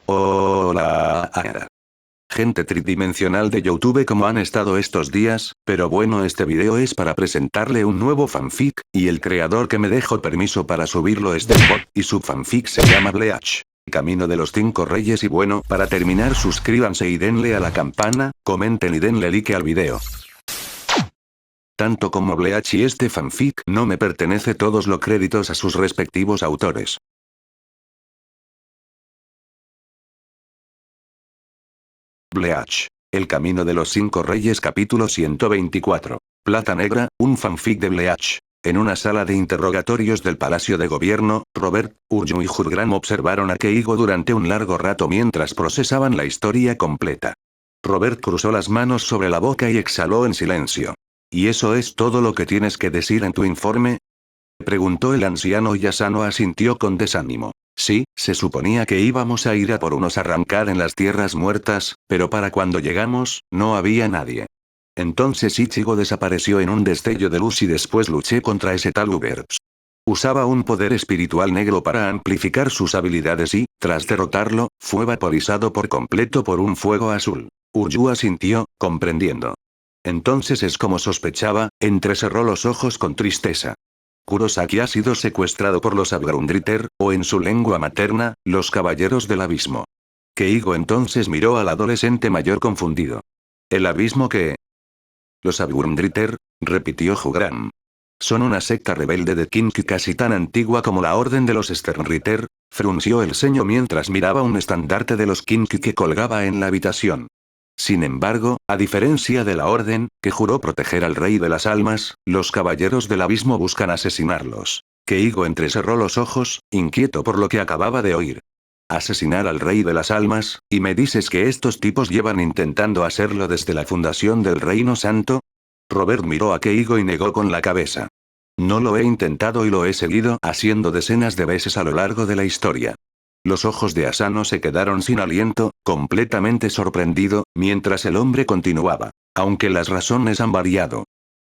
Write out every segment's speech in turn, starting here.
Hola. Gente tridimensional de YouTube, ¿cómo han estado estos días? Pero bueno, este video es para presentarle un nuevo fanfic, y el creador que me dejó permiso para subirlo es Dembot, y su fanfic se llama Bleach. Camino de los 5 Reyes. Y bueno, para terminar, suscríbanse y denle a la campana, comenten y denle like al video. Tanto como Bleach y este fanfic no me pertenece, todos los créditos a sus respectivos autores. Bleach. El Camino de los 5 Reyes, capítulo 124. Plata Negra, un fanfic de Bleach. En una sala de interrogatorios del Palacio de Gobierno, Robert, Uryu y Hurgram observaron a Keigo durante un largo rato mientras procesaban la historia completa. Robert cruzó las manos sobre la boca y exhaló en silencio. ¿Y eso es todo lo que tienes que decir en tu informe?, preguntó el anciano, y Asano asintió con desánimo. Sí, se suponía que íbamos a ir a por unos arrancar en las tierras muertas, pero para cuando llegamos, no había nadie. Entonces Ichigo desapareció en un destello de luz y después luché contra ese tal Uberps. Usaba un poder espiritual negro para amplificar sus habilidades y, tras derrotarlo, fue vaporizado por completo por un fuego azul. Uryu asintió, comprendiendo. Entonces es como sospechaba, entrecerró los ojos con tristeza. Kurosaki ha sido secuestrado por los Abgrundriter, o en su lengua materna, los Caballeros del Abismo. Keigo entonces miró al adolescente mayor confundido. ¿El abismo qué? Los Abgrundriter, repitió Hurgram. Son una secta rebelde de Kinki casi tan antigua como la Orden de los Sternritter, frunció el ceño mientras miraba un estandarte de los Kinki que colgaba en la habitación. Sin embargo, a diferencia de la Orden, que juró proteger al Rey de las Almas, los Caballeros del Abismo buscan asesinarlos. Keigo entrecerró los ojos, inquieto por lo que acababa de oír. ¿Asesinar al Rey de las Almas? ¿Y me dices que estos tipos llevan intentando hacerlo desde la fundación del Reino Santo? Robert miró a Keigo y negó con la cabeza. No lo he intentado y lo he seguido haciendo decenas de veces a lo largo de la historia. Los ojos de Asano se quedaron sin aliento, completamente sorprendido, mientras el hombre continuaba. Aunque las razones han variado.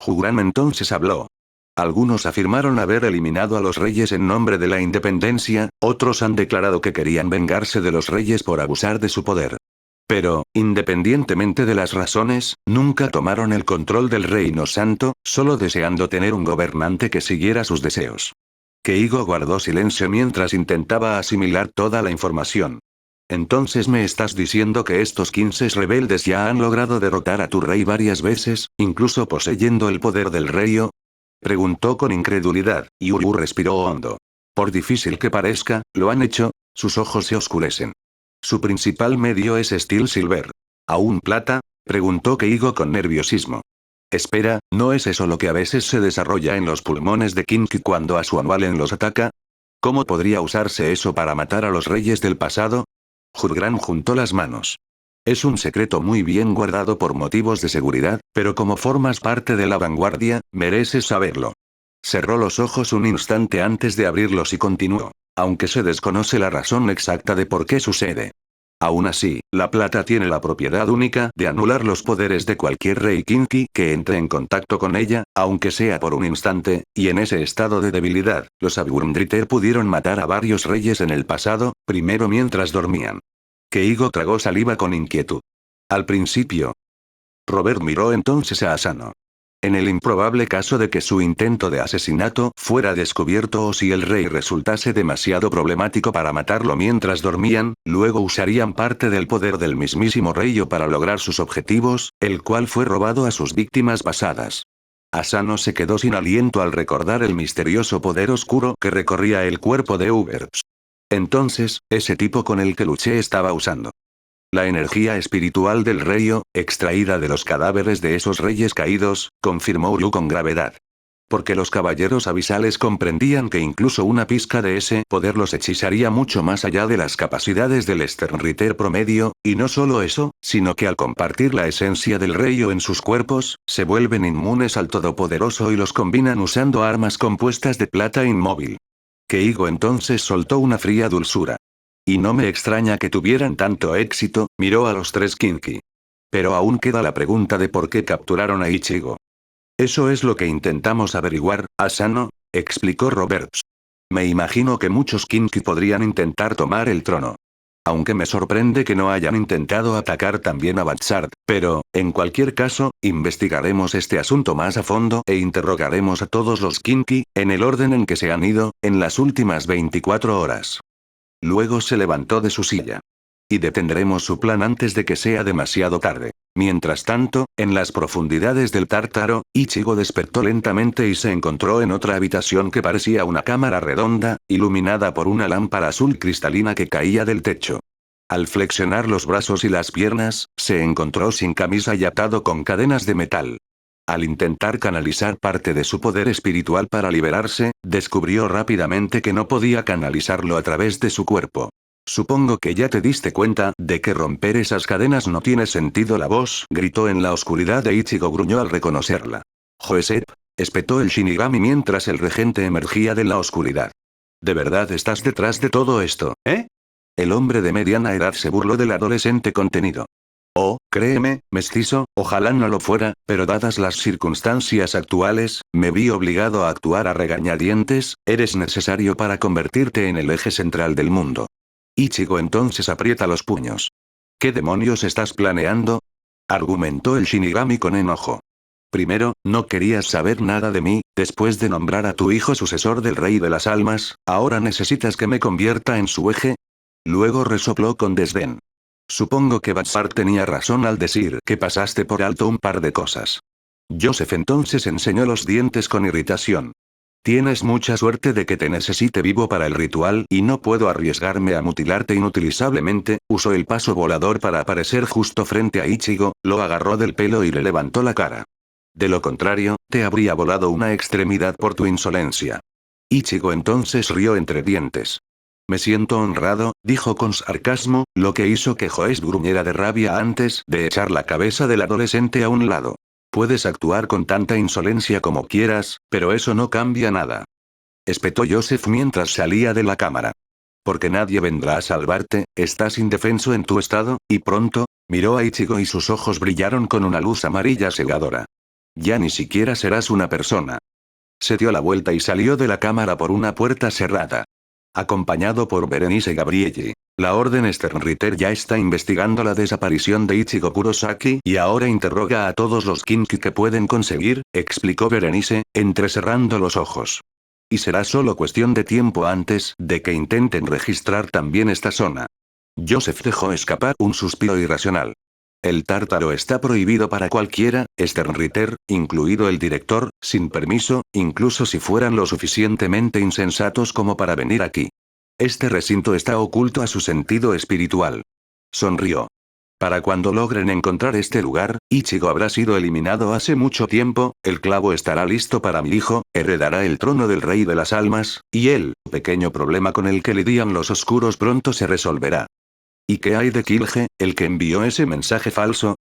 Hurgram entonces habló. Algunos afirmaron haber eliminado a los reyes en nombre de la independencia, otros han declarado que querían vengarse de los reyes por abusar de su poder. Pero, independientemente de las razones, nunca tomaron el control del Reino Santo, solo deseando tener un gobernante que siguiera sus deseos. Keigo guardó silencio mientras intentaba asimilar toda la información. Entonces me estás diciendo que estos 15 rebeldes ya han logrado derrotar a tu rey varias veces, incluso poseyendo el poder del rey. Preguntó con incredulidad, y Uryu respiró hondo. Por difícil que parezca, lo han hecho. Sus ojos se oscurecen. Su principal medio es Steel Silver. ¿Aún plata? Preguntó Keigo con nerviosismo. Espera, ¿no es eso lo que a veces se desarrolla en los pulmones de Kinki cuando a su Anualen los ataca? ¿Cómo podría usarse eso para matar a los reyes del pasado? Hurgram juntó las manos. Es un secreto muy bien guardado por motivos de seguridad, pero como formas parte de la vanguardia, mereces saberlo. Cerró los ojos un instante antes de abrirlos y continuó. Aunque se desconoce la razón exacta de por qué sucede. Aún así, la plata tiene la propiedad única de anular los poderes de cualquier rey Kinki que entre en contacto con ella, aunque sea por un instante, y en ese estado de debilidad, los Abgrundriter pudieron matar a varios reyes en el pasado, primero mientras dormían. Keigo tragó saliva con inquietud. Al principio. Robert miró entonces a Asano. En el improbable caso de que su intento de asesinato fuera descubierto o si el rey resultase demasiado problemático para matarlo mientras dormían, luego usarían parte del poder del mismísimo rey para lograr sus objetivos, el cual fue robado a sus víctimas pasadas. Asano se quedó sin aliento al recordar el misterioso poder oscuro que recorría el cuerpo de Uberps. Entonces, ese tipo con el que luché estaba usando la energía espiritual del rey, extraída de los cadáveres de esos reyes caídos, confirmó Uryu con gravedad. Porque los caballeros abisales comprendían que incluso una pizca de ese poder los hechizaría mucho más allá de las capacidades del Sternritter promedio, y no solo eso, sino que al compartir la esencia del rey en sus cuerpos, se vuelven inmunes al Todopoderoso y los combinan usando armas compuestas de plata inmóvil. Keigo entonces soltó una fría dulzura. Y no me extraña que tuvieran tanto éxito, miró a los 3 Kinki. Pero aún queda la pregunta de por qué capturaron a Ichigo. Eso es lo que intentamos averiguar, Asano, explicó Roberts. Me imagino que muchos Kinki podrían intentar tomar el trono. Aunque me sorprende que no hayan intentado atacar también a Batsard, pero, en cualquier caso, investigaremos este asunto más a fondo e interrogaremos a todos los Kinky, en el orden en que se han ido, en las últimas 24 horas. Luego se levantó de su silla. Y detendremos su plan antes de que sea demasiado tarde. Mientras tanto, en las profundidades del Tártaro, Ichigo despertó lentamente y se encontró en otra habitación que parecía una cámara redonda, iluminada por una lámpara azul cristalina que caía del techo. Al flexionar los brazos y las piernas, se encontró sin camisa y atado con cadenas de metal. Al intentar canalizar parte de su poder espiritual para liberarse, descubrió rápidamente que no podía canalizarlo a través de su cuerpo. Supongo que ya te diste cuenta de que romper esas cadenas no tiene sentido. La voz gritó en la oscuridad e Ichigo gruñó al reconocerla. Joesep, espetó el Shinigami mientras el regente emergía de la oscuridad. ¿De verdad estás detrás de todo esto, eh? El hombre de mediana edad se burló del adolescente contenido. Oh, créeme, mestizo, ojalá no lo fuera, pero dadas las circunstancias actuales, me vi obligado a actuar a regañadientes. Eres necesario para convertirte en el eje central del mundo. Ichigo entonces aprieta los puños. ¿Qué demonios estás planeando?, argumentó el Shinigami con enojo. Primero, no querías saber nada de mí, después de nombrar a tu hijo sucesor del Rey de las Almas, ¿ahora necesitas que me convierta en su eje? Luego resopló con desdén. Supongo que Batsard tenía razón al decir que pasaste por alto un par de cosas. Joseph entonces enseñó los dientes con irritación. Tienes mucha suerte de que te necesite vivo para el ritual y no puedo arriesgarme a mutilarte inutilizablemente. Usó el paso volador para aparecer justo frente a Ichigo, lo agarró del pelo y le levantó la cara. De lo contrario, te habría volado una extremidad por tu insolencia. Ichigo entonces rió entre dientes. Me siento honrado, dijo con sarcasmo, lo que hizo que Joes gruñera de rabia antes de echar la cabeza del adolescente a un lado. Puedes actuar con tanta insolencia como quieras, pero eso no cambia nada. Espetó Joseph mientras salía de la cámara. Porque nadie vendrá a salvarte, estás indefenso en tu estado, y pronto, miró a Ichigo y sus ojos brillaron con una luz amarilla cegadora. Ya ni siquiera serás una persona. Se dio la vuelta y salió de la cámara por una puerta cerrada. Acompañado por Berenice Gabrielli. La Orden Sternritter ya está investigando la desaparición de Ichigo Kurosaki y ahora interroga a todos los Kinky que pueden conseguir, explicó Berenice, entrecerrando los ojos. Y será solo cuestión de tiempo antes de que intenten registrar también esta zona. Joseph dejó escapar un suspiro irracional. El Tártaro está prohibido para cualquiera, Sternritter, incluido el director, sin permiso, incluso si fueran lo suficientemente insensatos como para venir aquí. Este recinto está oculto a su sentido espiritual. Sonrió. Para cuando logren encontrar este lugar, Ichigo habrá sido eliminado hace mucho tiempo, el clavo estará listo para mi hijo, heredará el trono del Rey de las Almas, y el pequeño problema con el que lidian los oscuros pronto se resolverá. ¿Y qué hay de Kilge, el que envió ese mensaje falso?,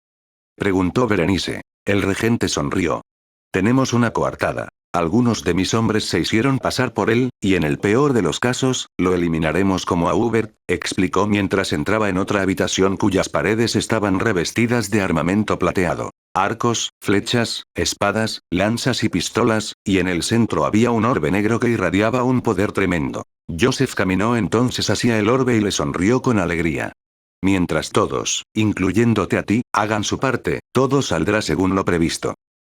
preguntó Berenice. El regente sonrió. Tenemos una coartada. Algunos de mis hombres se hicieron pasar por él, y en el peor de los casos, lo eliminaremos como a Hubert, explicó mientras entraba en otra habitación cuyas paredes estaban revestidas de armamento plateado. Arcos, flechas, espadas, lanzas y pistolas, y en el centro había un orbe negro que irradiaba un poder tremendo. Joseph caminó entonces hacia el orbe y le sonrió con alegría. Mientras todos, incluyéndote a ti, hagan su parte, todo saldrá según lo previsto.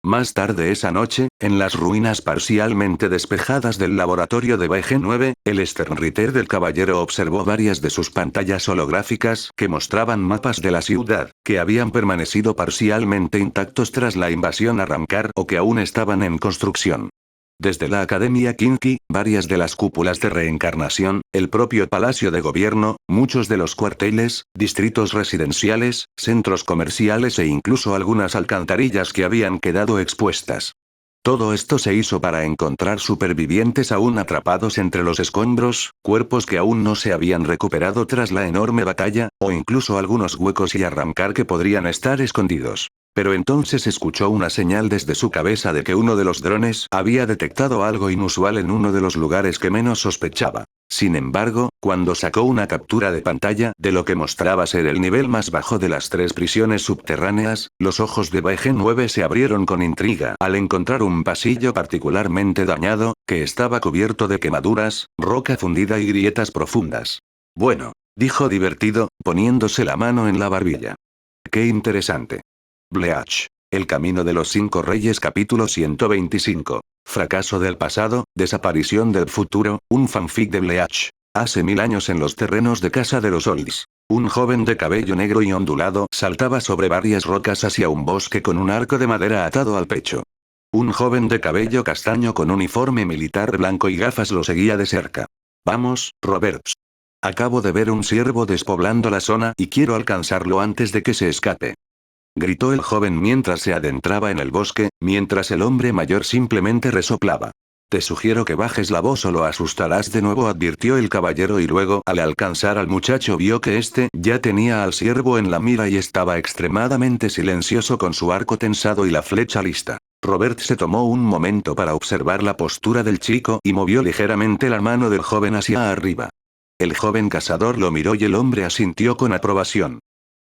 Más tarde esa noche, en las ruinas parcialmente despejadas del laboratorio de BG-9, el Sternritter del Caballero observó varias de sus pantallas holográficas que mostraban mapas de la ciudad, que habían permanecido parcialmente intactos tras la invasión a Ramkar o que aún estaban en construcción. Desde la Academia Kinky, varias de las cúpulas de reencarnación, el propio Palacio de Gobierno, muchos de los cuarteles, distritos residenciales, centros comerciales e incluso algunas alcantarillas que habían quedado expuestas. Todo esto se hizo para encontrar supervivientes aún atrapados entre los escombros, cuerpos que aún no se habían recuperado tras la enorme batalla, o incluso algunos huecos y arrancar que podrían estar escondidos. Pero entonces escuchó una señal desde su cabeza de que uno de los drones había detectado algo inusual en uno de los lugares que menos sospechaba. Sin embargo, cuando sacó una captura de pantalla de lo que mostraba ser el nivel más bajo de las 3 prisiones subterráneas, los ojos de BG-9 se abrieron con intriga al encontrar un pasillo particularmente dañado, que estaba cubierto de quemaduras, roca fundida y grietas profundas. Bueno, dijo divertido, poniéndose la mano en la barbilla. Qué interesante. Bleach. El camino de los 5 reyes capítulo 125. Fracaso del pasado, desaparición del futuro, un fanfic de Bleach. Hace 1000 años en los terrenos de casa de los Olds. Un joven de cabello negro y ondulado saltaba sobre varias rocas hacia un bosque con un arco de madera atado al pecho. Un joven de cabello castaño con uniforme militar blanco y gafas lo seguía de cerca. Vamos, Roberts. Acabo de ver un ciervo despoblando la zona y quiero alcanzarlo antes de que se escape. Gritó el joven mientras se adentraba en el bosque, mientras el hombre mayor simplemente resoplaba. Te sugiero que bajes la voz o lo asustarás de nuevo, advirtió el caballero, y luego al alcanzar al muchacho vio que éste ya tenía al ciervo en la mira y estaba extremadamente silencioso con su arco tensado y la flecha lista. Robert se tomó un momento para observar la postura del chico y movió ligeramente la mano del joven hacia arriba. El joven cazador lo miró y el hombre asintió con aprobación.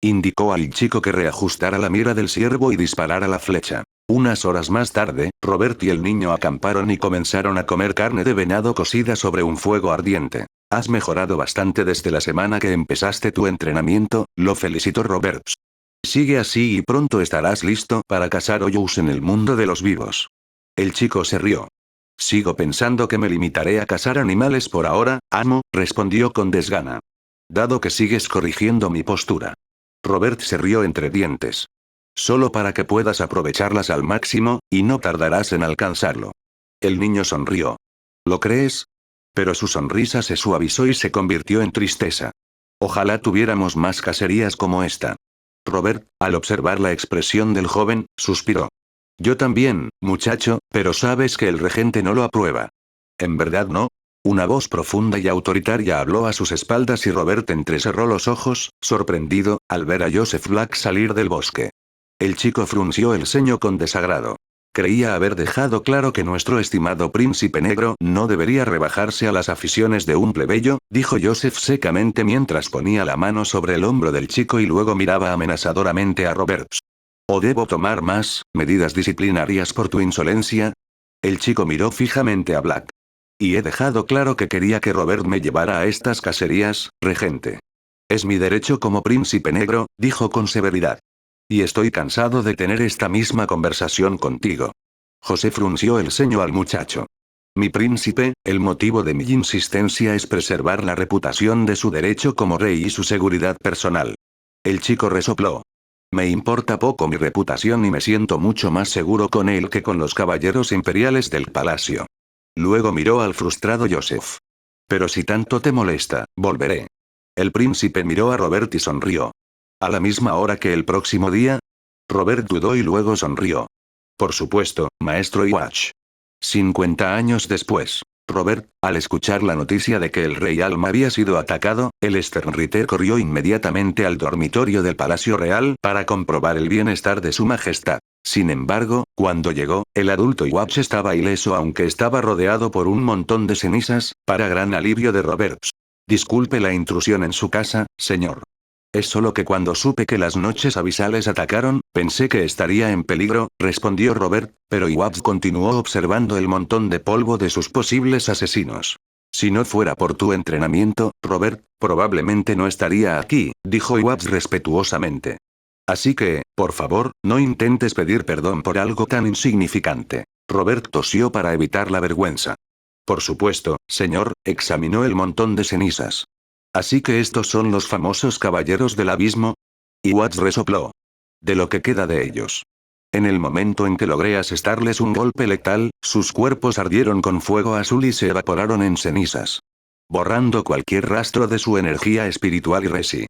Indicó al chico que reajustara la mira del ciervo y disparara la flecha. Unas horas más tarde, Robert y el niño acamparon y comenzaron a comer carne de venado cocida sobre un fuego ardiente. Has mejorado bastante desde la semana que empezaste tu entrenamiento, lo felicitó Roberts. Sigue así y pronto estarás listo para cazar hoyos en el mundo de los vivos. El chico se rió. Sigo pensando que me limitaré a cazar animales por ahora, amo, respondió con desgana. Dado que sigues corrigiendo mi postura. Robert se rió entre dientes. Solo para que puedas aprovecharlas al máximo, y no tardarás en alcanzarlo. El niño sonrió. ¿Lo crees? Pero su sonrisa se suavizó y se convirtió en tristeza. Ojalá tuviéramos más cacerías como esta. Robert, al observar la expresión del joven, suspiró. Yo también, muchacho, pero sabes que el regente no lo aprueba. ¿En verdad no? Una voz profunda y autoritaria habló a sus espaldas y Robert entrecerró los ojos, sorprendido, al ver a Joseph Black salir del bosque. El chico frunció el ceño con desagrado. Creía haber dejado claro que nuestro estimado príncipe negro no debería rebajarse a las aficiones de un plebeyo, dijo Joseph secamente mientras ponía la mano sobre el hombro del chico y luego miraba amenazadoramente a Roberts. ¿O debo tomar más medidas disciplinarias por tu insolencia? El chico miró fijamente a Black. Y he dejado claro que quería que Robert me llevara a estas cacerías, regente. Es mi derecho como príncipe negro, dijo con severidad. Y estoy cansado de tener esta misma conversación contigo. José frunció el ceño al muchacho. Mi príncipe, el motivo de mi insistencia es preservar la reputación de su derecho como rey y su seguridad personal. El chico resopló. Me importa poco mi reputación y me siento mucho más seguro con él que con los caballeros imperiales del palacio. Luego miró al frustrado Joseph. Pero si tanto te molesta, volveré. El príncipe miró a Robert y sonrió. ¿A la misma hora que el próximo día? Robert dudó y luego sonrió. Por supuesto, maestro Iwatch. 50 años después. Robert, al escuchar la noticia de que el rey Alma había sido atacado, el Sternritter corrió inmediatamente al dormitorio del Palacio Real para comprobar el bienestar de su majestad. Sin embargo, cuando llegó, el adulto Iwatch estaba ileso aunque estaba rodeado por un montón de cenizas, para gran alivio de Roberts. Disculpe la intrusión en su casa, señor. Es solo que cuando supe que las noches abisales atacaron, pensé que estaría en peligro, respondió Robert, pero Iwatch continuó observando el montón de polvo de sus posibles asesinos. Si no fuera por tu entrenamiento, Robert, probablemente no estaría aquí, dijo Iwatch respetuosamente. Así que, por favor, no intentes pedir perdón por algo tan insignificante. Robert tosió para evitar la vergüenza. Por supuesto, señor, examinó el montón de cenizas. Así que estos son los famosos caballeros del abismo. Iwatch resopló. De lo que queda de ellos. En el momento en que logré asestarles un golpe letal, sus cuerpos ardieron con fuego azul y se evaporaron en cenizas. Borrando cualquier rastro de su energía espiritual y resi.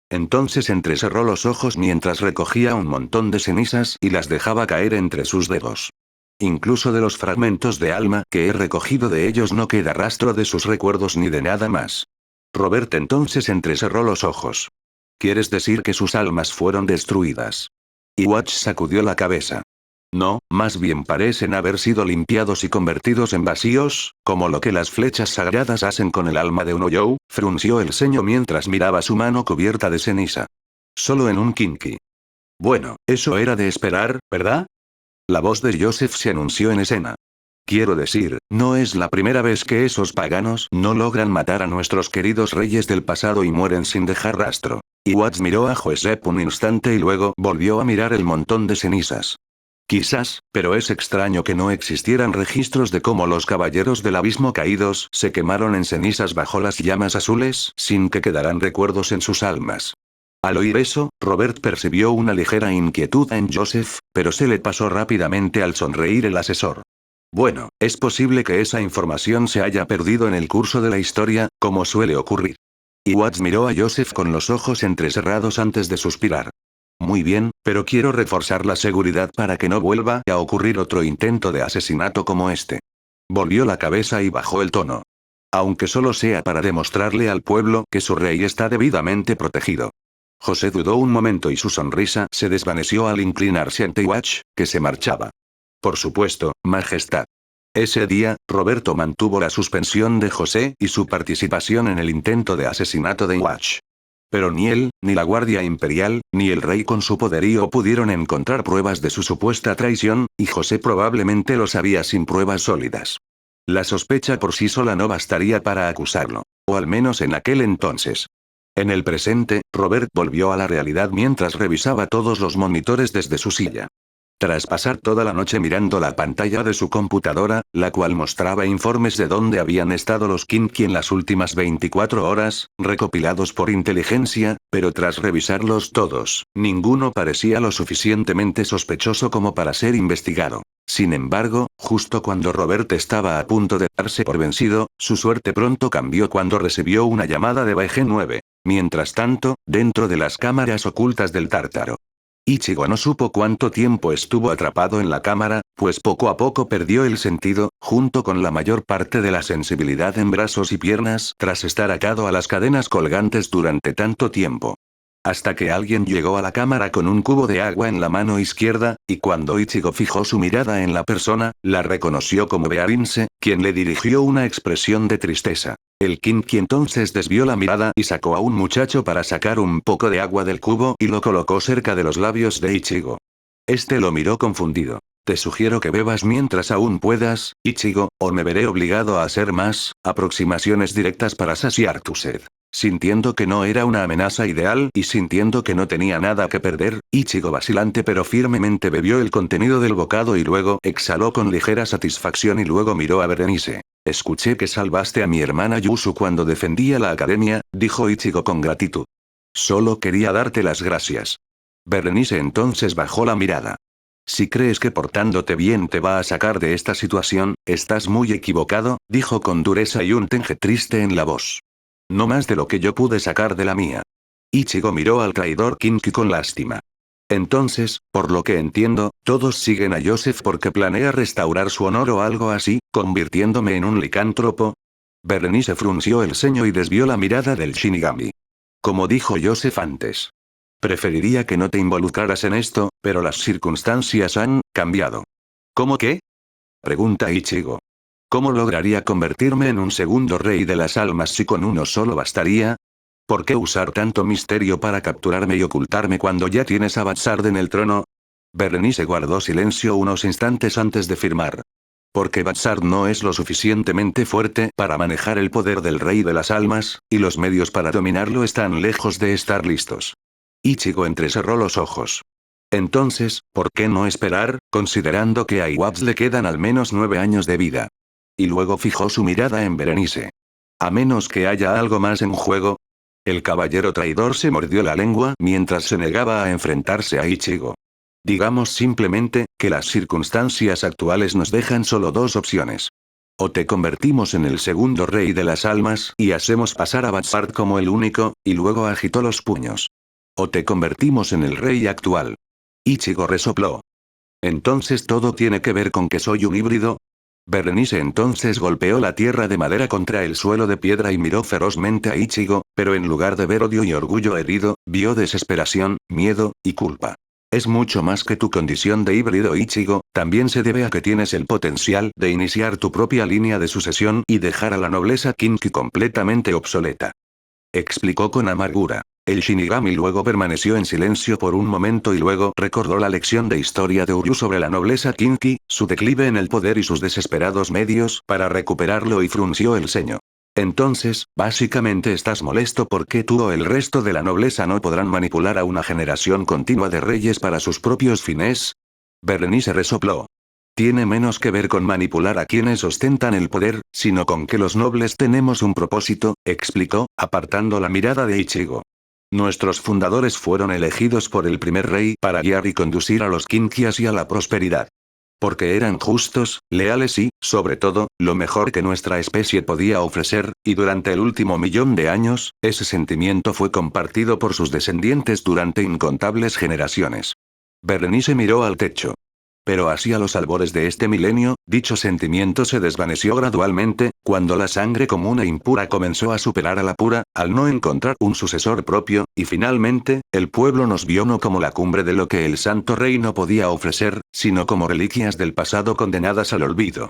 Entonces entrecerró los ojos mientras recogía un montón de cenizas y las dejaba caer entre sus dedos. Incluso de los fragmentos de alma que he recogido de ellos no queda rastro de sus recuerdos ni de nada más. Robert entonces entrecerró los ojos. ¿Quieres decir que sus almas fueron destruidas? Iwatch sacudió la cabeza. No, más bien parecen haber sido limpiados y convertidos en vacíos, como lo que las flechas sagradas hacen con el alma de un Oyou, frunció el ceño mientras miraba su mano cubierta de ceniza. Solo en un kinki. Bueno, eso era de esperar, ¿verdad? La voz de Joseph se anunció en escena. Quiero decir, no es la primera vez que esos paganos no logran matar a nuestros queridos reyes del pasado y mueren sin dejar rastro. Watts miró a Joseph un instante y luego volvió a mirar el montón de cenizas. Quizás, pero es extraño que no existieran registros de cómo los caballeros del abismo caídos se quemaron en cenizas bajo las llamas azules sin que quedaran recuerdos en sus almas. Al oír eso, Robert percibió una ligera inquietud en Joseph, pero se le pasó rápidamente al sonreír el asesor. Bueno, es posible que esa información se haya perdido en el curso de la historia, como suele ocurrir. Watts miró a Joseph con los ojos entrecerrados antes de suspirar. Muy bien, pero quiero reforzar la seguridad para que no vuelva a ocurrir otro intento de asesinato como este. Volvió la cabeza y bajó el tono. Aunque solo sea para demostrarle al pueblo que su rey está debidamente protegido. José dudó un momento y su sonrisa se desvaneció al inclinarse ante Watts, que se marchaba. Por supuesto, Majestad. Ese día, Roberto mantuvo la suspensión de José y su participación en el intento de asesinato de Watts. Pero ni él, ni la Guardia Imperial, ni el rey con su poderío pudieron encontrar pruebas de su supuesta traición, y José probablemente lo sabía sin pruebas sólidas. La sospecha por sí sola no bastaría para acusarlo. O al menos en aquel entonces. En el presente, Robert volvió a la realidad mientras revisaba todos los monitores desde su silla. Tras pasar toda la noche mirando la pantalla de su computadora, la cual mostraba informes de dónde habían estado los Kinky en las últimas 24 horas, recopilados por inteligencia, pero tras revisarlos todos, ninguno parecía lo suficientemente sospechoso como para ser investigado. Sin embargo, justo cuando Robert estaba a punto de darse por vencido, su suerte pronto cambió cuando recibió una llamada de BG-9. Mientras tanto, dentro de las cámaras ocultas del Tártaro. Ichigo no supo cuánto tiempo estuvo atrapado en la cámara, pues poco a poco perdió el sentido, junto con la mayor parte de la sensibilidad en brazos y piernas, tras estar atado a las cadenas colgantes durante tanto tiempo. Hasta que alguien llegó a la cámara con un cubo de agua en la mano izquierda, y cuando Ichigo fijó su mirada en la persona, la reconoció como Bearinse, quien le dirigió una expresión de tristeza. El Kinky entonces desvió la mirada y sacó a un muchacho para sacar un poco de agua del cubo y lo colocó cerca de los labios de Ichigo. Este lo miró confundido. Te sugiero que bebas mientras aún puedas, Ichigo, o me veré obligado a hacer más aproximaciones directas para saciar tu sed. Sintiendo que no era una amenaza ideal y sintiendo que no tenía nada que perder, Ichigo vacilante pero firmemente bebió el contenido del bocado y luego exhaló con ligera satisfacción y luego miró a Berenice. Escuché que salvaste a mi hermana Yusu cuando defendía la academia, dijo Ichigo con gratitud. Solo quería darte las gracias. Berenice entonces bajó la mirada. Si crees que portándote bien te va a sacar de esta situación, estás muy equivocado, dijo con dureza y un tengue triste en la voz. No más de lo que yo pude sacar de la mía. Ichigo miró al traidor Kinky con lástima. Entonces, por lo que entiendo, todos siguen a Joseph porque planea restaurar su honor o algo así, convirtiéndome en un licántropo. Berenice frunció el ceño y desvió la mirada del Shinigami. Como dijo Joseph antes. Preferiría que no te involucraras en esto, pero las circunstancias han cambiado. ¿Cómo qué? Pregunta Ichigo. ¿Cómo lograría convertirme en un segundo rey de las almas si con uno solo bastaría? ¿Por qué usar tanto misterio para capturarme y ocultarme cuando ya tienes a Bhazzard en el trono? Berenice guardó silencio unos instantes antes de firmar. Porque Bhazzard no es lo suficientemente fuerte para manejar el poder del rey de las almas, y los medios para dominarlo están lejos de estar listos. Ichigo entrecerró los ojos. Entonces, ¿por qué no esperar, considerando que a Iwatz le quedan al menos 9 años de vida? Y luego fijó su mirada en Berenice. A menos que haya algo más en juego. El caballero traidor se mordió la lengua mientras se negaba a enfrentarse a Ichigo. Digamos simplemente, que las circunstancias actuales nos dejan solo dos opciones. O te convertimos en el segundo rey de las almas y hacemos pasar a Bhazzard como el único, y luego agitó los puños. O te convertimos en el rey actual. Ichigo resopló. Entonces todo tiene que ver con que soy un híbrido. Berenice entonces golpeó la tierra de madera contra el suelo de piedra y miró ferozmente a Ichigo, pero en lugar de ver odio y orgullo herido, vio desesperación, miedo, y culpa. Es mucho más que tu condición de híbrido Ichigo, también se debe a que tienes el potencial de iniciar tu propia línea de sucesión y dejar a la nobleza Kinky completamente obsoleta. Explicó con amargura. El Shinigami luego permaneció en silencio por un momento y luego recordó la lección de historia de Uryu sobre la nobleza Kinki, su declive en el poder y sus desesperados medios para recuperarlo y frunció el ceño. Entonces, básicamente estás molesto porque tú o el resto de la nobleza no podrán manipular a una generación continua de reyes para sus propios fines. Berenice resopló. Tiene menos que ver con manipular a quienes ostentan el poder, sino con que los nobles tenemos un propósito, explicó, apartando la mirada de Ichigo. Nuestros fundadores fueron elegidos por el primer rey para guiar y conducir a los Kinki hacia la prosperidad. Porque eran justos, leales y, sobre todo, lo mejor que nuestra especie podía ofrecer, y durante el último 1.000.000 de años, ese sentimiento fue compartido por sus descendientes durante incontables generaciones. Berenice miró al techo. Pero hacia los albores de este milenio, dicho sentimiento se desvaneció gradualmente, cuando la sangre común e impura comenzó a superar a la pura, al no encontrar un sucesor propio, y finalmente, el pueblo nos vio no como la cumbre de lo que el Santo Reino podía ofrecer, sino como reliquias del pasado condenadas al olvido.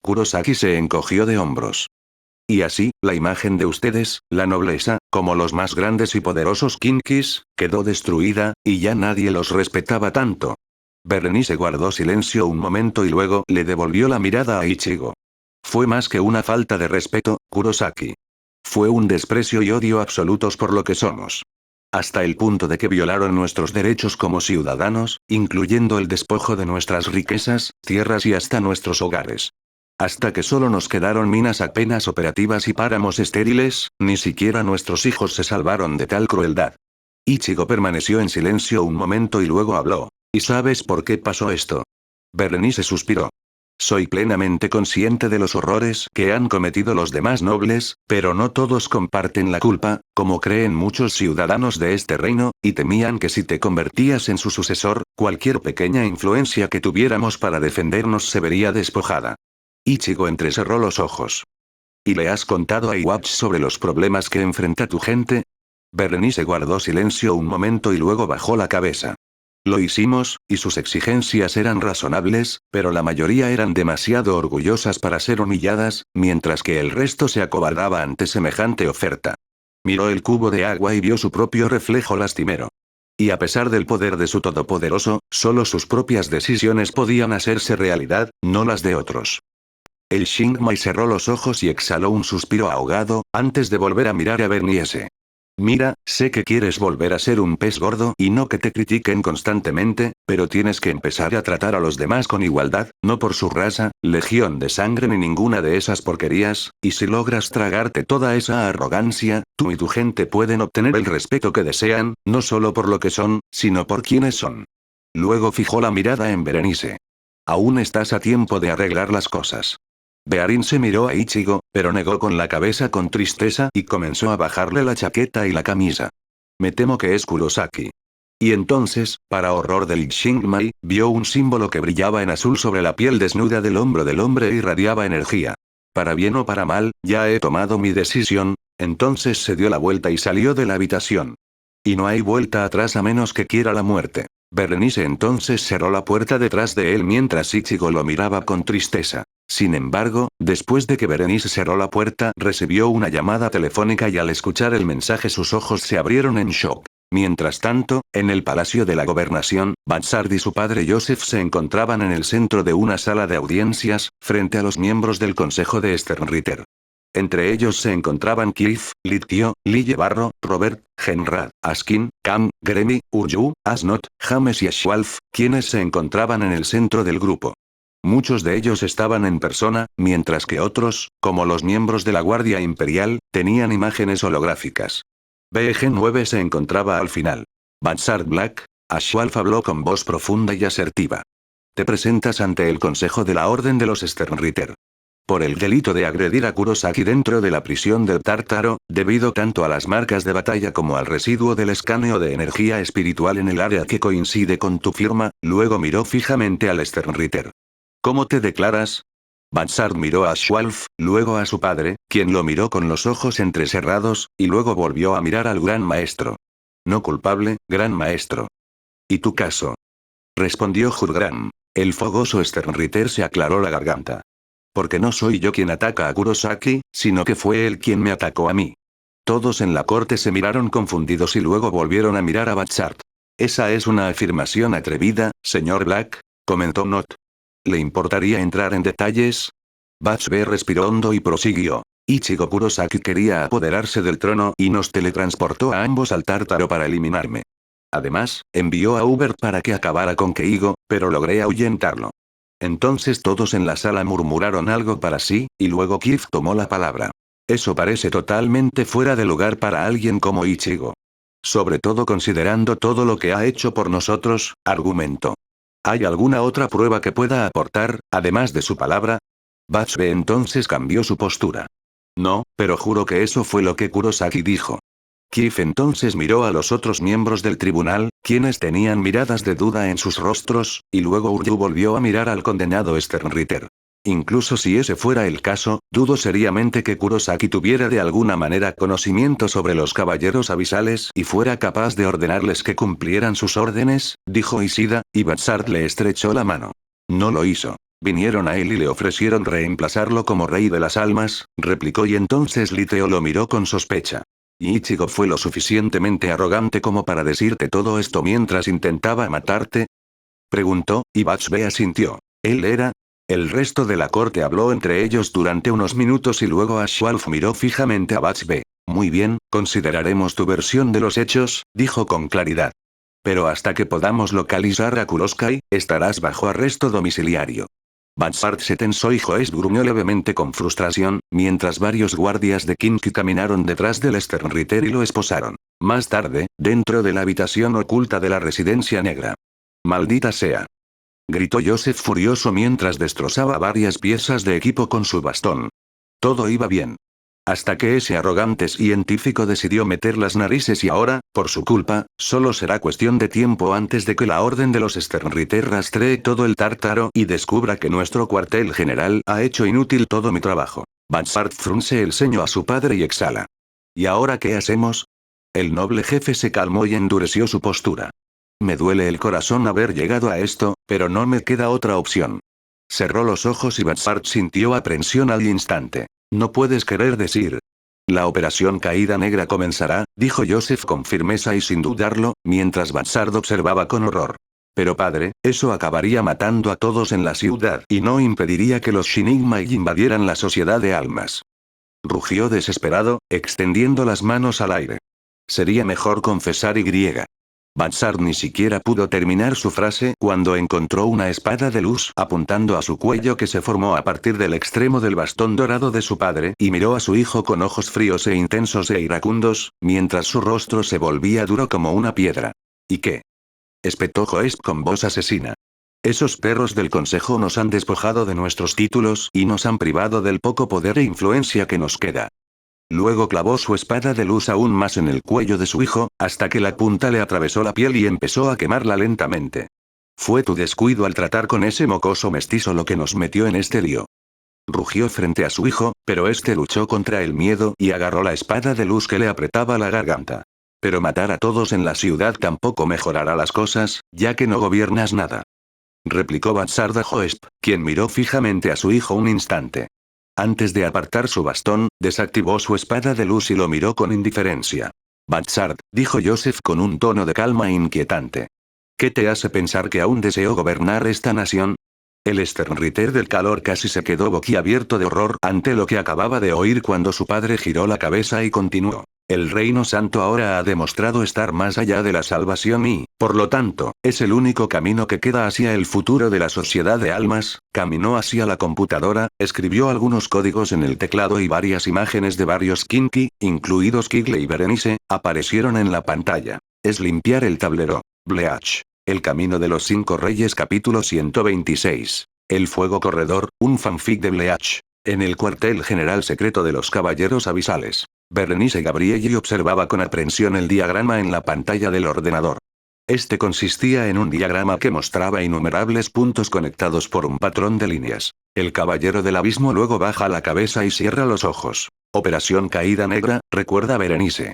Kurosaki se encogió de hombros. Y así, la imagen de ustedes, la nobleza, como los más grandes y poderosos Kinkis, quedó destruida, y ya nadie los respetaba tanto. Berenice guardó silencio un momento y luego le devolvió la mirada a Ichigo. Fue más que una falta de respeto, Kurosaki. Fue un desprecio y odio absolutos por lo que somos. Hasta el punto de que violaron nuestros derechos como ciudadanos, incluyendo el despojo de nuestras riquezas, tierras y hasta nuestros hogares. Hasta que solo nos quedaron minas apenas operativas y páramos estériles, ni siquiera nuestros hijos se salvaron de tal crueldad. Ichigo permaneció en silencio un momento y luego habló. ¿Y sabes por qué pasó esto? Berenice suspiró. Soy plenamente consciente de los horrores que han cometido los demás nobles, pero no todos comparten la culpa, como creen muchos ciudadanos de este reino, y temían que si te convertías en su sucesor, cualquier pequeña influencia que tuviéramos para defendernos se vería despojada. Ichigo entrecerró los ojos. ¿Y le has contado a Iwatch sobre los problemas que enfrenta tu gente? Berenice guardó silencio un momento y luego bajó la cabeza. Lo hicimos, y sus exigencias eran razonables, pero la mayoría eran demasiado orgullosas para ser humilladas, mientras que el resto se acobardaba ante semejante oferta. Miró el cubo de agua y vio su propio reflejo lastimero. Y a pesar del poder de su todopoderoso, solo sus propias decisiones podían hacerse realidad, no las de otros. El Shinigami cerró los ojos y exhaló un suspiro ahogado, antes de volver a mirar a Berenice. Mira, sé que quieres volver a ser un pez gordo y no que te critiquen constantemente, pero tienes que empezar a tratar a los demás con igualdad, no por su raza, legión de sangre ni ninguna de esas porquerías, y si logras tragarte toda esa arrogancia, tú y tu gente pueden obtener el respeto que desean, no solo por lo que son, sino por quienes son. Luego fijó la mirada en Berenice. Aún estás a tiempo de arreglar las cosas. Berenice miró a Ichigo, pero negó con la cabeza con tristeza y comenzó a bajarle la chaqueta y la camisa. Me temo que es Kurosaki. Y entonces, para horror del Shinigami, vio un símbolo que brillaba en azul sobre la piel desnuda del hombro del hombre e irradiaba energía. Para bien o para mal, ya he tomado mi decisión. Entonces se dio la vuelta y salió de la habitación. Y no hay vuelta atrás a menos que quiera la muerte. Berenice entonces cerró la puerta detrás de él mientras Ichigo lo miraba con tristeza. Sin embargo, después de que Berenice cerró la puerta, recibió una llamada telefónica y al escuchar el mensaje sus ojos se abrieron en shock. Mientras tanto, en el Palacio de la Gobernación, Bhansard y su padre Joseph se encontraban en el centro de una sala de audiencias, frente a los miembros del Consejo de Sternritter. Entre ellos se encontraban Cliff, Litkio, Lille Barro, Robert, Genrad, Askin, Cam, Gremi, Uryu, Asnot, James y Ashwalf, quienes se encontraban en el centro del grupo. Muchos de ellos estaban en persona, mientras que otros, como los miembros de la Guardia Imperial, tenían imágenes holográficas. BG-9 se encontraba al final. Bhansard Black, Ashwalf habló con voz profunda y asertiva. Te presentas ante el Consejo de la Orden de los Sternritter. Por el delito de agredir a Kurosaki dentro de la prisión del Tártaro, debido tanto a las marcas de batalla como al residuo del escaneo de energía espiritual en el área que coincide con tu firma, luego miró fijamente al Sternritter. ¿Cómo te declaras? Bhansard miró a Ashwalf, luego a su padre, quien lo miró con los ojos entrecerrados, y luego volvió a mirar al Gran Maestro. No culpable, Gran Maestro. ¿Y tu caso? Respondió Jurgram. El fogoso Sternritter se aclaró la garganta. Porque no soy yo quien ataca a Kurosaki, sino que fue él quien me atacó a mí. Todos en la corte se miraron confundidos y luego volvieron a mirar a Bhattacharya. Esa es una afirmación atrevida, señor Black, comentó Not. ¿Le importaría entrar en detalles? Bachbe respiró hondo y prosiguió. Ichigo Kurosaki quería apoderarse del trono y nos teletransportó a ambos al Tártaro para eliminarme. Además, envió a Uber para que acabara con Keigo, pero logré ahuyentarlo. Entonces todos en la sala murmuraron algo para sí, y luego Kif tomó la palabra. Eso parece totalmente fuera de lugar para alguien como Ichigo. Sobre todo considerando todo lo que ha hecho por nosotros, argumentó. ¿Hay alguna otra prueba que pueda aportar, además de su palabra? Bachbe entonces cambió su postura. No, pero juro que eso fue lo que Kurosaki dijo. Kif entonces miró a los otros miembros del tribunal, quienes tenían miradas de duda en sus rostros, y luego Uryu volvió a mirar al condenado Sternritter. Incluso si ese fuera el caso, dudo seriamente que Kurosaki tuviera de alguna manera conocimiento sobre los caballeros abisales y fuera capaz de ordenarles que cumplieran sus órdenes, dijo Ishida, y Bhattacharya le estrechó la mano. No lo hizo. Vinieron a él y le ofrecieron reemplazarlo como rey de las almas, replicó y entonces Liteo lo miró con sospecha. ¿Y Ichigo fue lo suficientemente arrogante como para decirte todo esto mientras intentaba matarte? Preguntó, y Bachbe asintió. ¿Él era? El resto de la corte habló entre ellos durante unos minutos y luego Ashwalf miró fijamente a Bachbe. Muy bien, consideraremos tu versión de los hechos, dijo con claridad. Pero hasta que podamos localizar a Kurosaki, estarás bajo arresto domiciliario. Bhattacharya se tensó y Joest gruñó levemente con frustración, mientras varios guardias de Kinki caminaron detrás del Sternritter y lo esposaron. Más tarde, dentro de la habitación oculta de la residencia negra. ¡Maldita sea! Gritó Joseph furioso mientras destrozaba varias piezas de equipo con su bastón. Todo iba bien. Hasta que ese arrogante científico decidió meter las narices y ahora, por su culpa, solo será cuestión de tiempo antes de que la orden de los Sternritter rastree todo el Tártaro y descubra que nuestro cuartel general ha hecho inútil todo mi trabajo. Bhattacharya frunce el ceño a su padre y exhala. ¿Y ahora qué hacemos? El noble jefe se calmó y endureció su postura. Me duele el corazón haber llegado a esto, pero no me queda otra opción. Cerró los ojos y Bhattacharya sintió aprensión al instante. No puedes querer decir. La operación Caída Negra comenzará, dijo Joseph con firmeza y sin dudarlo, mientras Bhattacharya observaba con horror. Pero padre, eso acabaría matando a todos en la ciudad y no impediría que los Shinigami invadieran la sociedad de almas. Rugió desesperado, extendiendo las manos al aire. Sería mejor confesar y. Bhattacharya ni siquiera pudo terminar su frase cuando encontró una espada de luz apuntando a su cuello que se formó a partir del extremo del bastón dorado de su padre y miró a su hijo con ojos fríos e intensos e iracundos, mientras su rostro se volvía duro como una piedra. ¿Y qué? Espetó Joest con voz asesina. Esos perros del consejo nos han despojado de nuestros títulos y nos han privado del poco poder e influencia que nos queda. Luego clavó su espada de luz aún más en el cuello de su hijo, hasta que la punta le atravesó la piel y empezó a quemarla lentamente. Fue tu descuido al tratar con ese mocoso mestizo lo que nos metió en este lío. Rugió frente a su hijo, pero este luchó contra el miedo y agarró la espada de luz que le apretaba la garganta. Pero matar a todos en la ciudad tampoco mejorará las cosas, ya que no gobiernas nada. Replicó Bhattacharya Joest, quien miró fijamente a su hijo un instante. Antes de apartar su bastón, desactivó su espada de luz y lo miró con indiferencia. Bhattacharya, dijo Joseph con un tono de calma inquietante. ¿Qué te hace pensar que aún deseo gobernar esta nación? El Sternritter del calor casi se quedó boquiabierto de horror ante lo que acababa de oír cuando su padre giró la cabeza y continuó. El Reino Santo ahora ha demostrado estar más allá de la salvación y, por lo tanto, es el único camino que queda hacia el futuro de la sociedad de almas. Caminó hacia la computadora, escribió algunos códigos en el teclado y varias imágenes de varios Kinki, incluidos Kigle y Berenice, aparecieron en la pantalla. Es limpiar el tablero. Bleach. El camino de los 5 reyes capítulo 126. El fuego corredor, un fanfic de Bleach. En el cuartel general secreto de los caballeros abisales. Berenice Gabrielli observaba con aprensión el diagrama en la pantalla del ordenador. Este consistía en un diagrama que mostraba innumerables puntos conectados por un patrón de líneas. El caballero del abismo luego baja la cabeza y cierra los ojos. Operación Caída Negra, recuerda Berenice.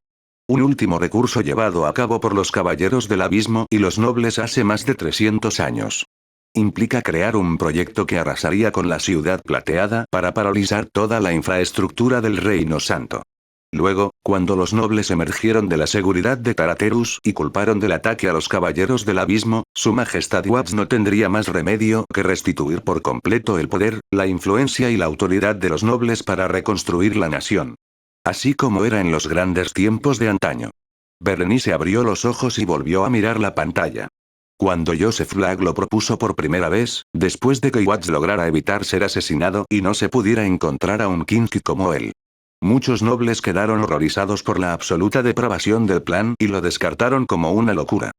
Un último recurso llevado a cabo por los caballeros del abismo y los nobles hace más de 300 años. Implica crear un proyecto que arrasaría con la ciudad plateada para paralizar toda la infraestructura del Reino Santo. Luego, cuando los nobles emergieron de la seguridad de Taraterus y culparon del ataque a los caballeros del abismo, su majestad Watts no tendría más remedio que restituir por completo el poder, la influencia y la autoridad de los nobles para reconstruir la nación. Así como era en los grandes tiempos de antaño. Berenice abrió los ojos y volvió a mirar la pantalla. Cuando Joseph Black lo propuso por primera vez, después de que Watts lograra evitar ser asesinado y no se pudiera encontrar a un Kinky como él. Muchos nobles quedaron horrorizados por la absoluta depravación del plan y lo descartaron como una locura.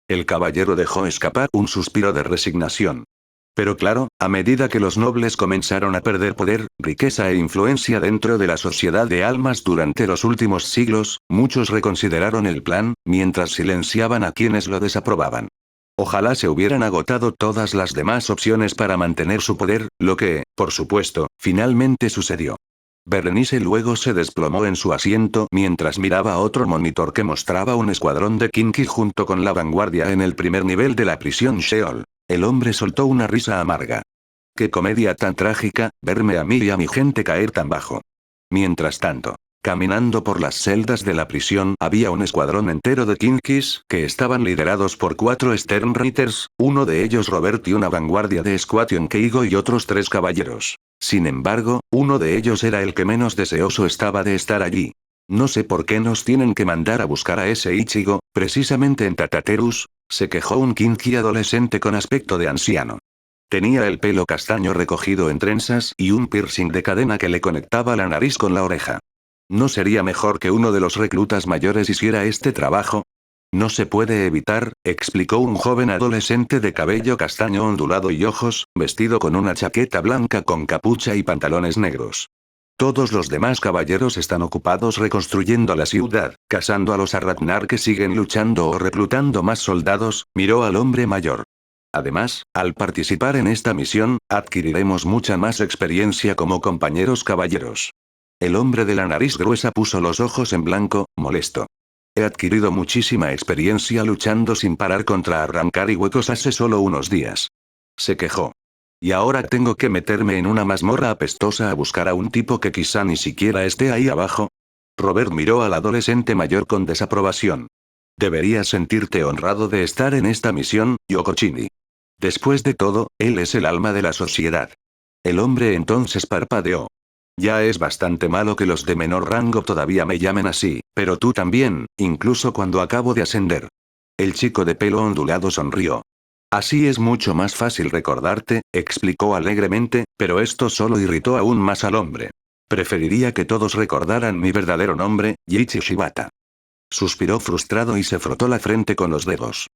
El caballero dejó escapar un suspiro de resignación. Pero claro, a medida que los nobles comenzaron a perder poder, riqueza e influencia dentro de la sociedad de almas durante los últimos siglos, muchos reconsideraron el plan, mientras silenciaban a quienes lo desaprobaban. Ojalá se hubieran agotado todas las demás opciones para mantener su poder, lo que, por supuesto, finalmente sucedió. Berenice luego se desplomó en su asiento mientras miraba otro monitor que mostraba un escuadrón de Kinky junto con la vanguardia en el primer nivel de la prisión Sheol. El hombre soltó una risa amarga. Qué comedia tan trágica, verme a mí y a mi gente caer tan bajo. Mientras tanto, caminando por las celdas de la prisión había un escuadrón entero de Kinkys que estaban liderados por 4 Sternreiters, uno de ellos Robert y una vanguardia de Squation Keigo y otros 3 caballeros. Sin embargo, uno de ellos era el que menos deseoso estaba de estar allí. No sé por qué nos tienen que mandar a buscar a ese Ichigo, precisamente en Taraterus, se quejó un Kinky adolescente con aspecto de anciano. Tenía el pelo castaño recogido en trenzas y un piercing de cadena que le conectaba la nariz con la oreja. ¿No sería mejor que uno de los reclutas mayores hiciera este trabajo? No se puede evitar, explicó un joven adolescente de cabello castaño ondulado y ojos, vestido con una chaqueta blanca con capucha y pantalones negros. Todos los demás caballeros están ocupados reconstruyendo la ciudad, cazando a los Arratnar que siguen luchando o reclutando más soldados, miró al hombre mayor. Además, al participar en esta misión, adquiriremos mucha más experiencia como compañeros caballeros. El hombre de la nariz gruesa puso los ojos en blanco, molesto. He adquirido muchísima experiencia luchando sin parar contra arrancar y huecos hace solo unos días. Se quejó. Y ahora tengo que meterme en una mazmorra apestosa a buscar a un tipo que quizá ni siquiera esté ahí abajo. Robert miró al adolescente mayor con desaprobación. Deberías sentirte honrado de estar en esta misión, Yokochini. Después de todo, él es el alma de la sociedad. El hombre entonces parpadeó. Ya es bastante malo que los de menor rango todavía me llamen así, pero tú también, incluso cuando acabo de ascender. El chico de pelo ondulado sonrió. Así es mucho más fácil recordarte, explicó alegremente, pero esto solo irritó aún más al hombre. Preferiría que todos recordaran mi verdadero nombre, Yichi Shibata. Suspiró frustrado y se frotó la frente con los dedos.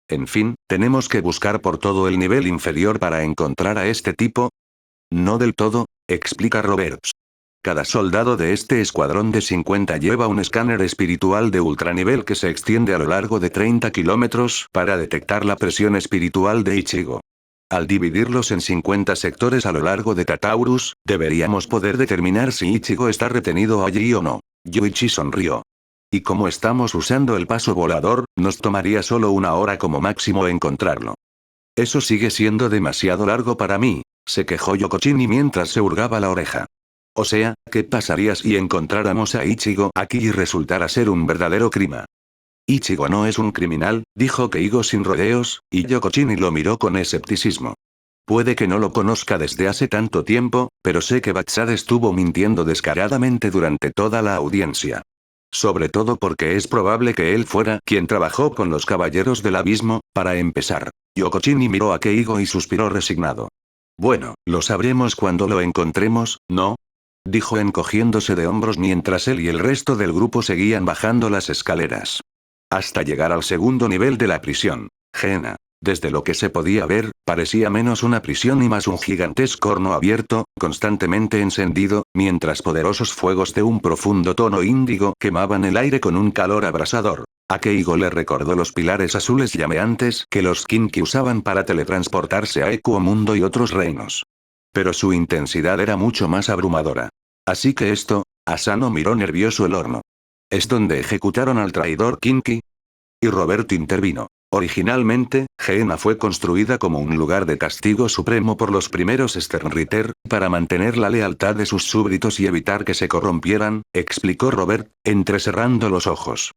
En fin, tenemos que buscar por todo el nivel inferior para encontrar a este tipo. No del todo, explica Roberts. Cada soldado de este escuadrón de 50 lleva un escáner espiritual de ultranivel que se extiende a lo largo de 30 kilómetros para detectar la presión espiritual de Ichigo. Al dividirlos en 50 sectores a lo largo de Tataurus, deberíamos poder determinar si Ichigo está retenido allí o no. Yoichi sonrió. Y como estamos usando el paso volador, nos tomaría solo 1 hora como máximo encontrarlo. Eso sigue siendo demasiado largo para mí, se quejó Yokochini mientras se hurgaba la oreja. O sea, ¿qué pasaría si encontráramos a Ichigo aquí y resultara ser un verdadero crimen? Ichigo no es un criminal, dijo Keigo sin rodeos, y Yokochini lo miró con escepticismo. Puede que no lo conozca desde hace tanto tiempo, pero sé que Batsad estuvo mintiendo descaradamente durante toda la audiencia. Sobre todo porque es probable que él fuera quien trabajó con los caballeros del abismo, para empezar. Yokochini miró a Keigo y suspiró resignado. Bueno, lo sabremos cuando lo encontremos, ¿no? Dijo encogiéndose de hombros mientras él y el resto del grupo seguían bajando las escaleras. Hasta llegar al segundo nivel de la prisión. Gena. Desde lo que se podía ver, parecía menos una prisión y más un gigantesco horno abierto, constantemente encendido, mientras poderosos fuegos de un profundo tono índigo quemaban el aire con un calor abrasador. A Keigo le recordó los pilares azules llameantes que los Kinky usaban para teletransportarse a Ekuo-mundo y otros reinos. Pero su intensidad era mucho más abrumadora. Así que esto, Asano miró nervioso el horno. ¿Es donde ejecutaron al traidor Kinky? Y Robert intervino. Originalmente, Gehenna fue construida como un lugar de castigo supremo por los primeros Sternritter, para mantener la lealtad de sus súbditos y evitar que se corrompieran, explicó Robert, entrecerrando los ojos.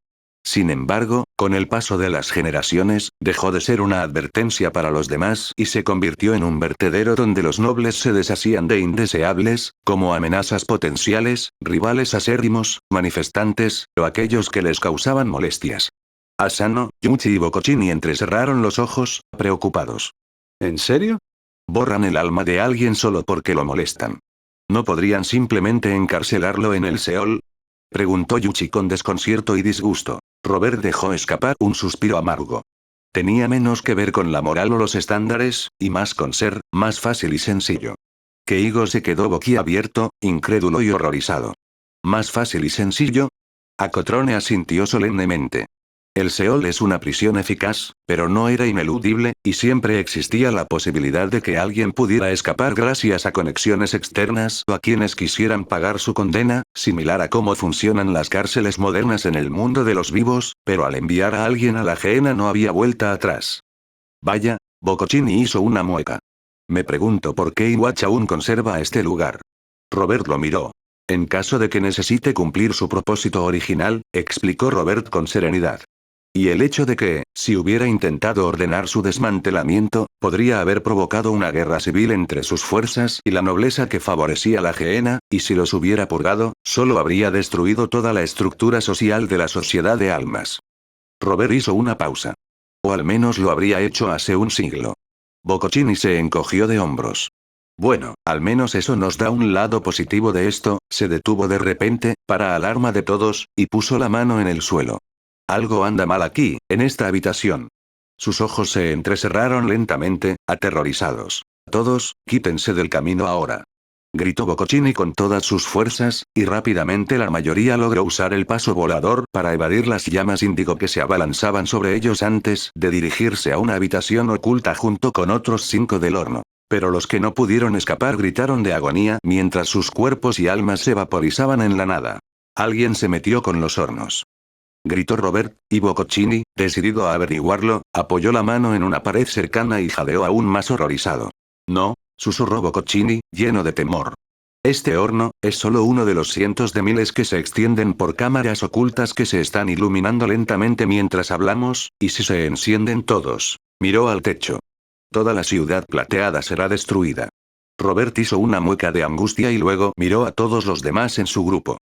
Sin embargo, con el paso de las generaciones, dejó de ser una advertencia para los demás y se convirtió en un vertedero donde los nobles se deshacían de indeseables, como amenazas potenciales, rivales acérrimos, manifestantes, o aquellos que les causaban molestias. Asano, Yuchi y Bokochini entrecerraron los ojos, preocupados. ¿En serio? ¿Borran el alma de alguien solo porque lo molestan? ¿No podrían simplemente encarcelarlo en el Seol? Preguntó Yuchi con desconcierto y disgusto. Robert dejó escapar un suspiro amargo. Tenía menos que ver con la moral o los estándares, y más con ser, más fácil y sencillo. Keigo se quedó boquiabierto, incrédulo y horrorizado. ¿Más fácil y sencillo? Akotrone asintió solemnemente. El Seol es una prisión eficaz, pero no era ineludible, y siempre existía la posibilidad de que alguien pudiera escapar gracias a conexiones externas o a quienes quisieran pagar su condena, similar a cómo funcionan las cárceles modernas en el mundo de los vivos, pero al enviar a alguien a la Gehenna no había vuelta atrás. Vaya, Bokochini hizo una mueca. Me pregunto por qué Iwatch aún conserva este lugar. Robert lo miró. En caso de que necesite cumplir su propósito original, explicó Robert con serenidad. Y el hecho de que, si hubiera intentado ordenar su desmantelamiento, podría haber provocado una guerra civil entre sus fuerzas y la nobleza que favorecía la Gehenna, y si los hubiera purgado, solo habría destruido toda la estructura social de la sociedad de almas. Robert hizo una pausa. O al menos lo habría hecho hace un siglo. Bokochini se encogió de hombros. Bueno, al menos eso nos da un lado positivo de esto, se detuvo de repente, para alarma de todos, y puso la mano en el suelo. Algo anda mal aquí, en esta habitación. Sus ojos se entrecerraron lentamente, aterrorizados. Todos, quítense del camino ahora. Gritó Bokochini con todas sus fuerzas, y rápidamente la mayoría logró usar el paso volador para evadir las llamas índigo que se abalanzaban sobre ellos antes de dirigirse a una habitación oculta junto con otros 5 del horno. Pero los que no pudieron escapar gritaron de agonía mientras sus cuerpos y almas se vaporizaban en la nada. Alguien se metió con los hornos. Gritó Robert, y Bokochini, decidido a averiguarlo, apoyó la mano en una pared cercana y jadeó aún más horrorizado. No, susurró Bokochini, lleno de temor. Este horno, es solo uno de los cientos de miles que se extienden por cámaras ocultas que se están iluminando lentamente mientras hablamos, y si se encienden todos. Miró al techo. Toda la ciudad plateada será destruida. Robert hizo una mueca de angustia y luego miró a todos los demás en su grupo.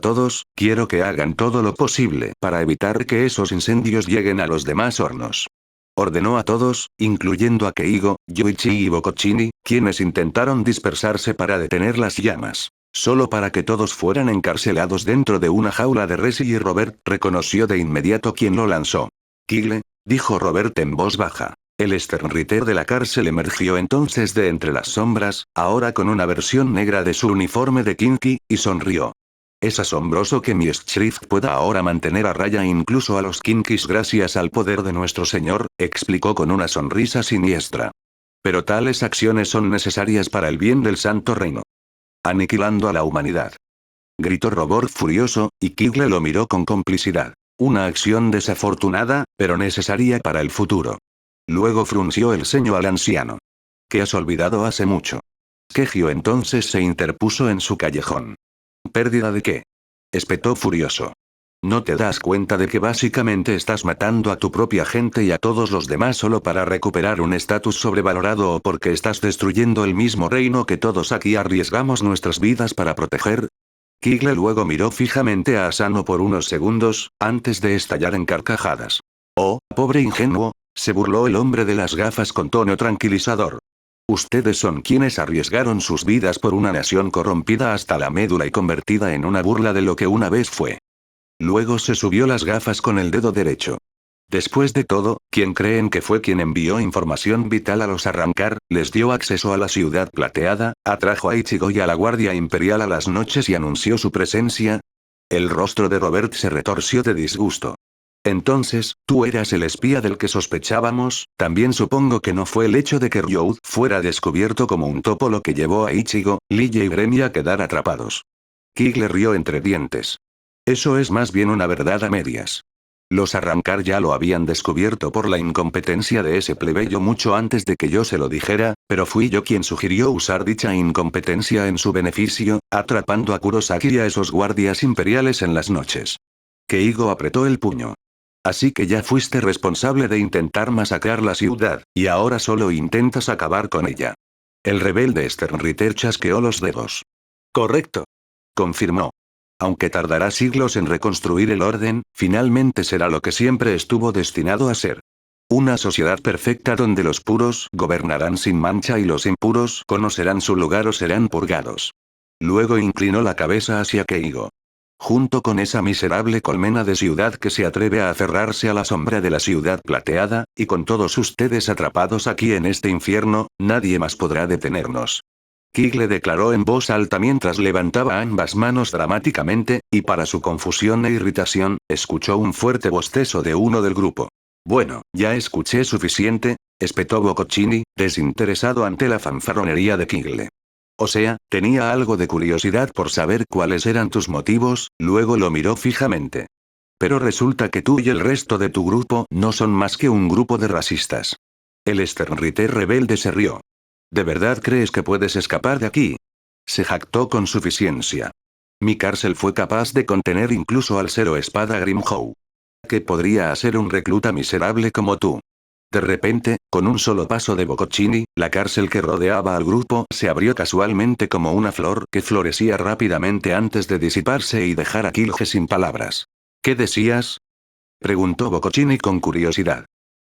Todos, quiero que hagan todo lo posible para evitar que esos incendios lleguen a los demás hornos. Ordenó a todos, incluyendo a Keigo, Yoichi y Bokochini, quienes intentaron dispersarse para detener las llamas. Solo para que todos fueran encarcelados dentro de una jaula de resi y Robert reconoció de inmediato quién lo lanzó. Kigle, dijo Robert en voz baja. El Sternritter de la cárcel emergió entonces de entre las sombras, ahora con una versión negra de su uniforme de Kinky, y sonrió. Es asombroso que mi Schrift pueda ahora mantener a raya incluso a los Kinkis gracias al poder de nuestro Señor, explicó con una sonrisa siniestra. Pero tales acciones son necesarias para el bien del Santo Reino. Aniquilando a la humanidad. Gritó Robert furioso, y Kigle lo miró con complicidad. Una acción desafortunada, pero necesaria para el futuro. Luego frunció el ceño al anciano. ¿Qué has olvidado hace mucho? Kegio entonces se interpuso en su callejón. ¿Pérdida de qué? Espetó furioso. ¿No te das cuenta de que básicamente estás matando a tu propia gente y a todos los demás solo para recuperar un estatus sobrevalorado o porque estás destruyendo el mismo reino que todos aquí arriesgamos nuestras vidas para proteger? Kigle luego miró fijamente a Asano por unos segundos, antes de estallar en carcajadas. Oh, pobre ingenuo, se burló el hombre de las gafas con tono tranquilizador. Ustedes son quienes arriesgaron sus vidas por una nación corrompida hasta la médula y convertida en una burla de lo que una vez fue. Luego se subió las gafas con el dedo derecho. Después de todo, ¿quién creen que fue quien envió información vital a los Arrancar, les dio acceso a la ciudad plateada, atrajo a Ichigo y a la Guardia Imperial a las noches y anunció su presencia? El rostro de Robert se retorció de disgusto. Entonces, tú eras el espía del que sospechábamos, también supongo que no fue el hecho de que Ryou fuera descubierto como un topo lo que llevó a Ichigo, Ligia y Bremy a quedar atrapados. Kigle rió entre dientes. Eso es más bien una verdad a medias. Los arrancar ya lo habían descubierto por la incompetencia de ese plebeyo mucho antes de que yo se lo dijera, pero fui yo quien sugirió usar dicha incompetencia en su beneficio, atrapando a Kurosaki y a esos guardias imperiales en las noches. Keigo apretó el puño. Así que ya fuiste responsable de intentar masacrar la ciudad, y ahora solo intentas acabar con ella. El rebelde Sternritter chasqueó los dedos. Correcto. Confirmó. Aunque tardará siglos en reconstruir el orden, finalmente será lo que siempre estuvo destinado a ser. Una sociedad perfecta donde los puros gobernarán sin mancha y los impuros conocerán su lugar o serán purgados. Luego inclinó la cabeza hacia Keigo. Junto con esa miserable colmena de ciudad que se atreve a aferrarse a la sombra de la ciudad plateada, y con todos ustedes atrapados aquí en este infierno, nadie más podrá detenernos. Kigle declaró en voz alta mientras levantaba ambas manos dramáticamente, y para su confusión e irritación, escuchó un fuerte bostezo de uno del grupo. Bueno, ya escuché suficiente, espetó Bocconcini, desinteresado ante la fanfarronería de Kigle. O sea, tenía algo de curiosidad por saber cuáles eran tus motivos, luego lo miró fijamente. Pero resulta que tú y el resto de tu grupo no son más que un grupo de racistas. El Sternritter rebelde se rió. ¿De verdad crees que puedes escapar de aquí? Se jactó con suficiencia. Mi cárcel fue capaz de contener incluso al Zero Espada Grimhow. ¿Qué podría hacer un recluta miserable como tú? De repente, con un solo paso de Bocconcini, la cárcel que rodeaba al grupo se abrió casualmente como una flor que florecía rápidamente antes de disiparse y dejar a Kilge sin palabras. ¿Qué decías? Preguntó Bocconcini con curiosidad.